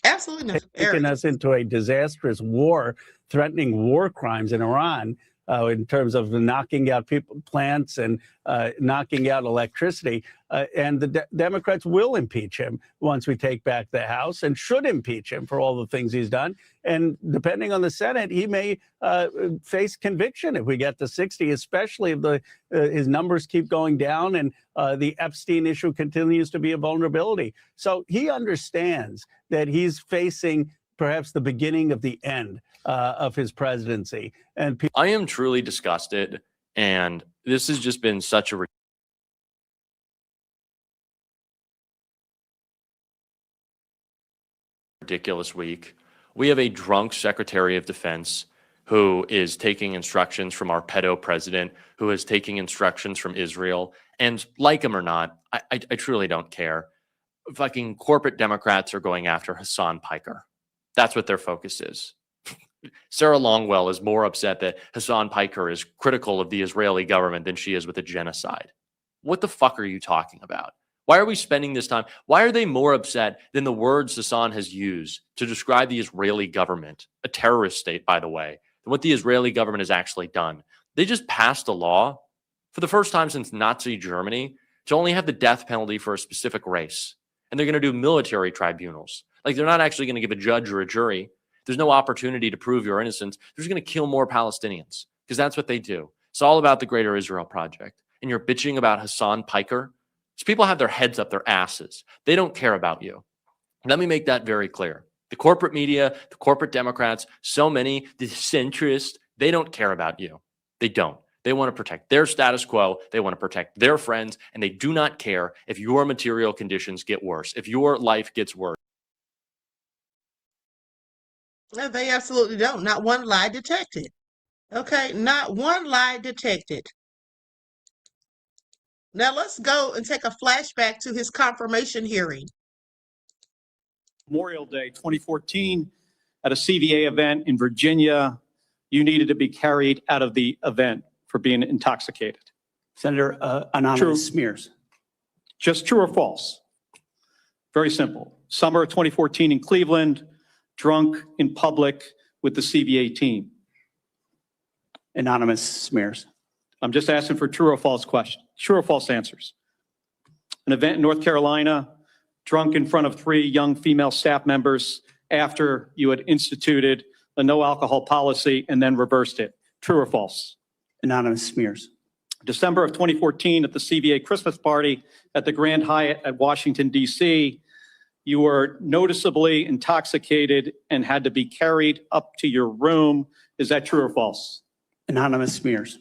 absolutely taking us into a disastrous war, threatening war crimes in Iran in terms of knocking out plants and knocking out electricity. And the Democrats will impeach him once we take back the House and should impeach him for all the things he's done. And depending on the Senate, he may face conviction if we get to 60, especially if his numbers keep going down and the Epstein issue continues to be a vulnerability. So he understands that he's facing perhaps the beginning of the end of his presidency. And I am truly disgusted. And this has just been such a ridiculous week. We have a drunk Secretary of Defense who is taking instructions from our pedo president, who is taking instructions from Israel. And like him or not, I truly don't care. Fucking corporate Democrats are going after Hassan Piker. That's what their focus is. Sarah Longwell is more upset that Hassan Piker is critical of the Israeli government than she is with a genocide. What the fuck are you talking about? Why are we spending this time? Why are they more upset than the words Hassan has used to describe the Israeli government, a terrorist state, by the way, than what the Israeli government has actually done? They just passed a law for the first time since Nazi Germany to only have the death penalty for a specific race. And they're going to do military tribunals. Like, they're not actually going to give a judge or a jury. There's no opportunity to prove your innocence. They're just going to kill more Palestinians because that's what they do. It's all about the Greater Israel Project. And you're bitching about Hassan Piker. These people have their heads up their asses. They don't care about you. Let me make that very clear. The corporate media, the corporate Democrats, so many, the centrists, they don't care about you. They don't. They want to protect their status quo. They want to protect their friends. And they do not care if your material conditions get worse, if your life gets worse. No, they absolutely don't. Not one lie detected. Okay, not one lie detected. Now let's go and take a flashback to his confirmation hearing. Memorial Day 2014 at a CVA event in Virginia, you needed to be carried out of the event for being intoxicated. Senator, anonymous smears. Just true or false? Very simple. Summer of 2014 in Cleveland, drunk in public with the CVA team. Anonymous smears. I'm just asking for true or false questions. True or false answers. An event in North Carolina, drunk in front of 3 young female staff members after you had instituted a no alcohol policy and then reversed it. True or false? Anonymous smears. December of 2014 at the CVA Christmas party at the Grand Hyatt at Washington, D.C., you were noticeably intoxicated and had to be carried up to your room. Is that true or false? Anonymous smears.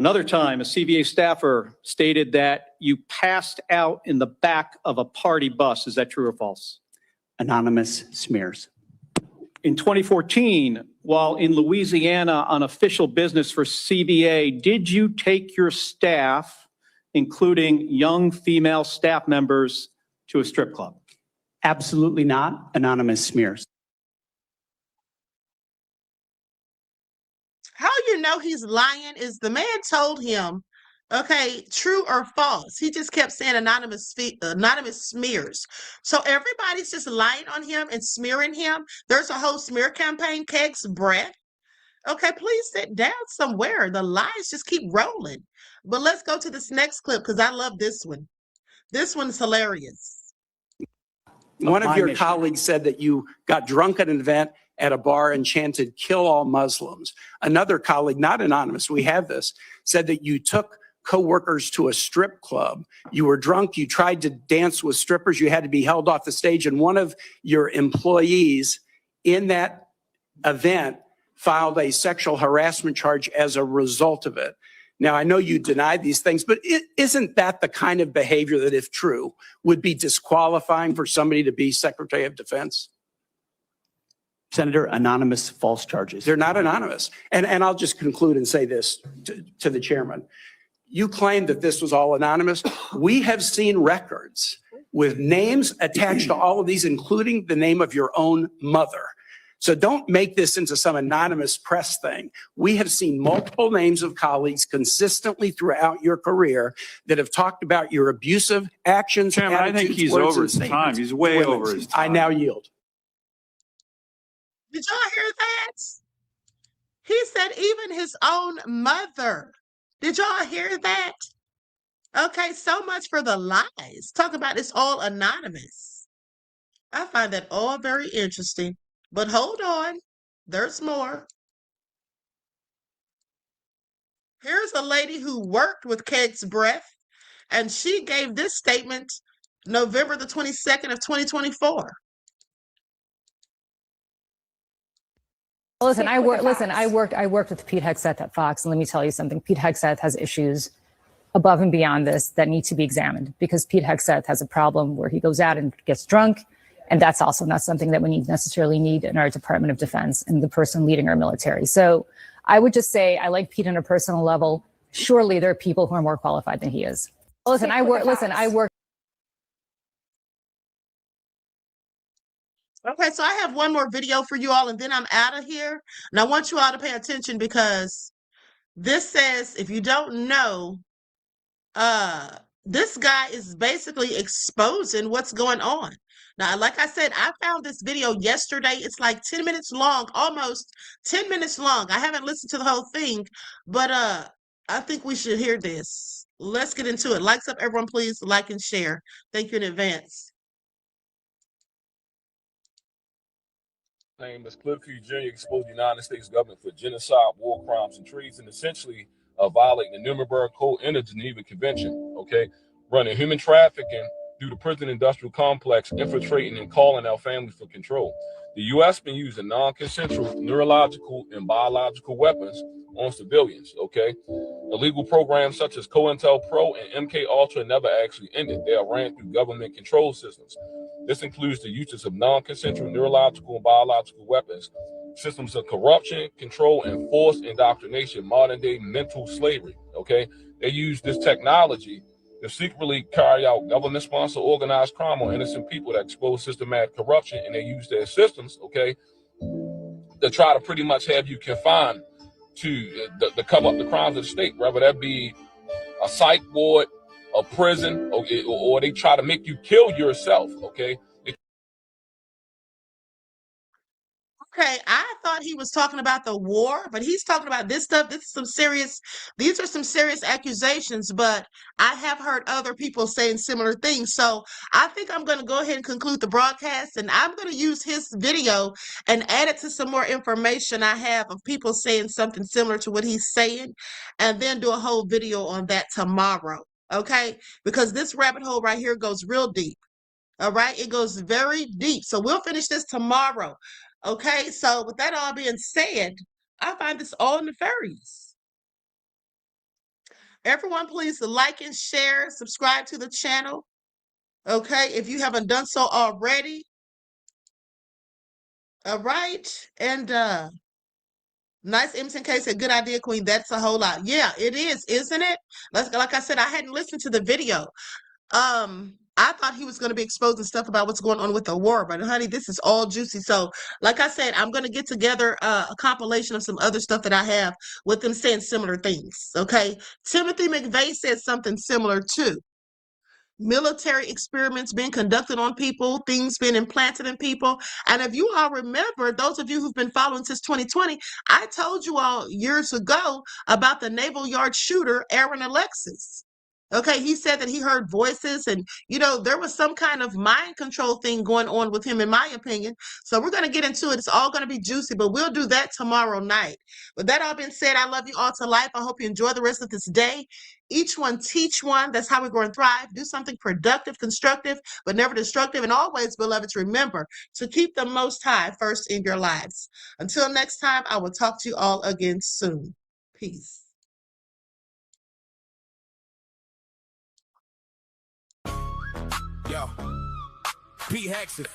Another time, a CVA staffer stated that you passed out in the back of a party bus. Is that true or false? Anonymous smears. In 2014, while in Louisiana on official business for CVA, did you take your staff, including young female staff members, to a strip club? Absolutely not. Anonymous smears. How you know he's lying is the man told him, okay, true or false. He just kept saying anonymous smears. So everybody's just lying on him and smearing him. There's a whole smear campaign, Keg's breath. Okay, please sit down somewhere. The lies just keep rolling. But let's go to this next clip because I love this one. This one's hilarious. One of your colleagues said that you got drunk at an event at a bar and chanted, "Kill all Muslims." Another colleague, not anonymous, we have this, said that you took coworkers to a strip club. You were drunk, you tried to dance with strippers, you had to be held off the stage, and one of your employees in that event filed a sexual harassment charge as a result of it. Now, I know you deny these things, but isn't that the kind of behavior that, if true, would be disqualifying for somebody to be Secretary of Defense? Senator, anonymous false charges. They're not anonymous. And I'll just conclude and say this to the chairman. You claim that this was all anonymous. We have seen records with names attached to all of these, including the name of your own mother. So don't make this into some anonymous press thing. We have seen multiple names of colleagues consistently throughout your career that have talked about your abusive actions. Chairman, I think he's over his time. He's way over his time. I now yield. Did y'all hear that? He said even his own mother. Did y'all hear that? Okay, so much for the lies. Talk about it's all anonymous. I find that all very interesting. But hold on, there's more. Here's a lady who worked with Keg's Breath, and she gave this statement November the 22nd of 2024. Listen, I worked with Pete Hegseth at Fox, and let me tell you something. Pete Hegseth has issues above and beyond this that need to be examined, because Pete Hegseth has a problem where he goes out and gets drunk And that's also not something that we necessarily need in our Department of Defense and the person leading our military. So I would just say I like Pete on a personal level. Surely there are people who are more qualified than he is. Listen, I work. Okay, so I have one more video for you all, and then I'm out of here. And I want you all to pay attention because this says, if you don't know, this guy is basically exposing what's going on. Now, like I said, I found this video yesterday. It's like 10 minutes long, almost 10 minutes long. I haven't listened to the whole thing, but I think we should hear this. Let's get into it. Likes up, everyone, please like and share. Thank you in advance. Name is Clifford Jr. exposed the United States government for genocide, war crimes, and treason, essentially violating the Nuremberg Code and the Geneva Convention, okay? Running human trafficking through the prison industrial complex, infiltrating and calling out families for control. The U.S. been using non-consensual neurological and biological weapons on civilians, okay? Illegal programs such as COINTELPRO and MK Ultra never actually ended. They are ran through government control systems. This includes the uses of non-consensual neurological and biological weapons, systems of corruption, control, and forced indoctrination, modern-day mental slavery, okay? They use this technology to secretly carry out government-sponsored organized crime on innocent people that expose systematic corruption, and they use their systems, okay, to try to pretty much have you confined to cover up the crimes of the state, whether that be a psych ward, a prison, or they try to make you kill yourself, okay? Okay, I thought he was talking about the war, but he's talking about this stuff. These are some serious accusations, but I have heard other people saying similar things. So I think I'm going to go ahead and conclude the broadcast, and I'm going to use his video and add it to some more information I have of people saying something similar to what he's saying, and then do a whole video on that tomorrow, okay? Because this rabbit hole right here goes real deep, all right? It goes very deep. So we'll finish this tomorrow. Okay, so with that all being said, I find this all nefarious. Everyone, please like and share, subscribe to the channel. Okay, if you haven't done so already. All right, and nice M10K said, good idea, Queen. That's a whole lot. Yeah, it is, isn't it? Like I said, I hadn't listened to the video. I thought he was going to be exposing stuff about what's going on with the war, but honey, this is all juicy. So, like I said, I'm going to get together a compilation of some other stuff that I have with them saying similar things, okay? Timothy McVeigh said something similar too. Military experiments being conducted on people, things being implanted in people. And if you all remember, those of you who've been following since 2020, I told you all years ago about the Naval Yard shooter, Aaron Alexis. Okay, he said that he heard voices and, you know, there was some kind of mind control thing going on with him, in my opinion. So we're going to get into it. It's all going to be juicy, but we'll do that tomorrow night. With that all being said, I love you all to life. I hope you enjoy the rest of this day. Each one teach one. That's how we grow and thrive. Do something productive, constructive, but never destructive. And always, beloveds, remember to keep the Most High first in your lives. Until next time, I will talk to you all again soon. Peace. Yo, Pete Hegseth,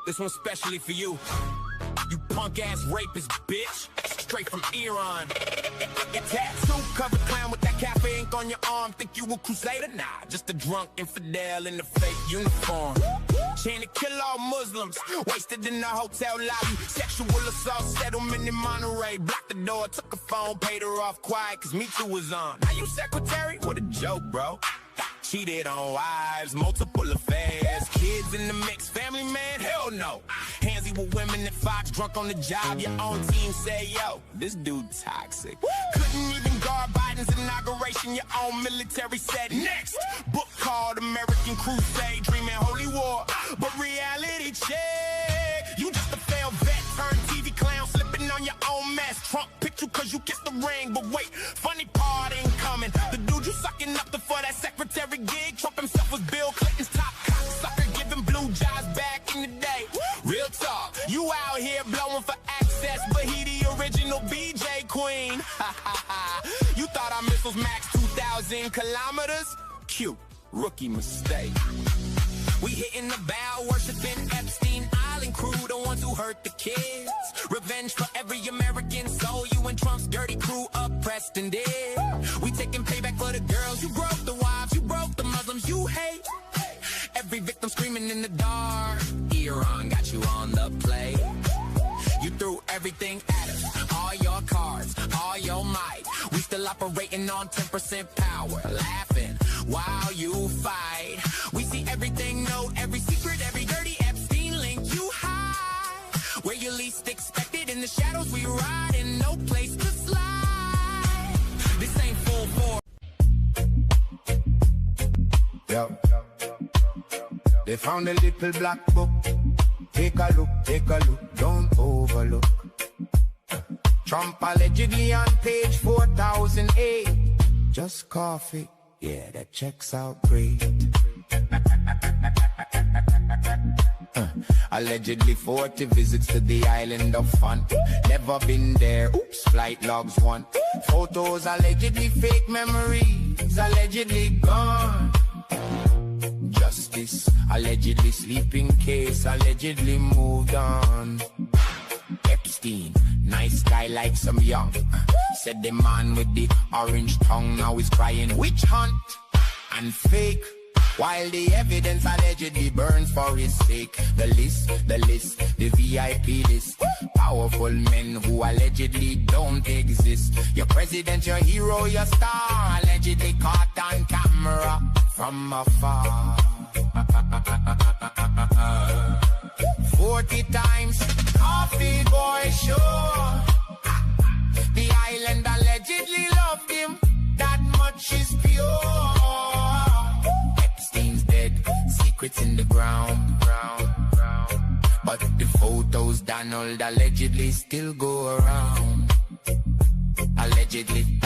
this one's specially for you. You punk-ass rapist, bitch. Straight from Iran. Your tattoo covered clown with that cafe ink on your arm. Think you a crusader? Nah, just a drunk infidel in a fake uniform. Chain to kill all Muslims. Wasted in a hotel lobby. Sexual assault settlement in Monterey. Blocked the door, took a phone, paid her off quiet, cause Me Too was on. Now you secretary? What a joke, bro. Cheated on wives, multiple affairs, kids in the mix, family man, hell no. Handsy with women at Fox, drunk on the job, your own team say, yo, this dude toxic. Couldn't even guard Biden's inauguration, your own military said next. Book called American Crusade, dreaming holy war, but reality check. You just a failed vet, turned TV clown, slipping on your own mess. Trump picked you cause you kissed the ring, but wait, funny part ain't coming. The dude you sucking up for that secretary gig, Trump himself was Bill Clinton's top cocksucker, giving blue jobs back in the day. Real talk, you out here blowing for access, but he the original BJ Queen. You thought our missiles max 2,000 kilometers? Cute, rookie mistake. We hitting the bow, worshiping Epstein Island crew, the ones who hurt the kids. Revenge for every American soul. You and Trump's dirty crew oppressed and dead. We taking payback for the girls. You broke the wives, you broke the Muslims you hate. Every victim screaming in the dark. Iran got you on the play. You threw everything at us, all your cards, all your might. We still operating on 10% power, laughing while you fight. We see everything, know every secret, every dirty Epstein link you hide. Where you least expected, in the shadows we ride, and no place to slide. This ain't full bore. Yo. They found a little black book. Take a look, don't overlook. Trump allegedly on page 4008. Just coffee, yeah, that checks out great. Allegedly 40 visits to the island of fun. Never been there, oops, flight logs one. Photos allegedly fake, memories allegedly gone. Justice, allegedly sleeping case, allegedly moved on. Epstein, nice guy like some young. Said the man with the orange tongue now is crying witch hunt and fake. While the evidence allegedly burns for his sake. The list, the VIP list. Powerful men who allegedly don't exist. Your president, your hero, your star, allegedly caught on camera from afar. 40 times, coffee boy sure. The island allegedly loved him, that much is pure. Epstein's dead, secrets in the ground. But the photos Donald allegedly still go around. Allegedly.